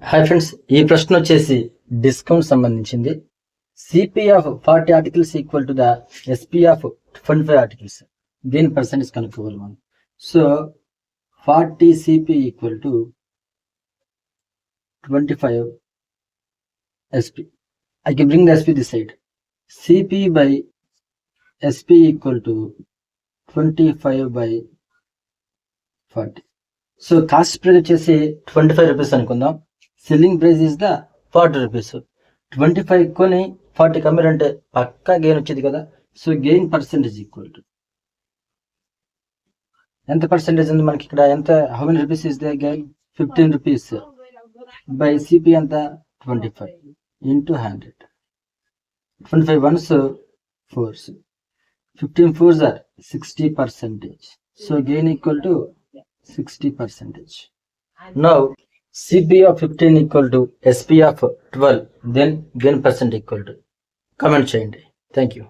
Hi friends, ఈ ప్రశ్న వచ్చేసి డిస్కౌంట్ సంబంధించింది. CP of 40 articles equal to the SP of 25 articles. దీని పర్సెంటేజ్ కనుక్కోవాలి మనం. So 40 CP equal to 25 SP. I can bring the SP this side. CP by SP equal to 25 by 40. So cost price వచ్చేసి 25 rupees అనుకుందాం. Selling price is the 40 rupees. 25 కొని 40 కమ్మారంటే పక్కా gain వచ్చేది కదా. So gain percentage equal to ఎంత percentage ఉంది మనకి ఇక్కడ, ఎంత, how many rupees is the gain? 15 rupees by CP ఎంత 25 into 100. 25 ones 4s. 15 4s are 60%. So gain equal to 60%. Now CP of 15 equal to SP of 12. Then gain percent equal to. Comment చేయండి. Thank you.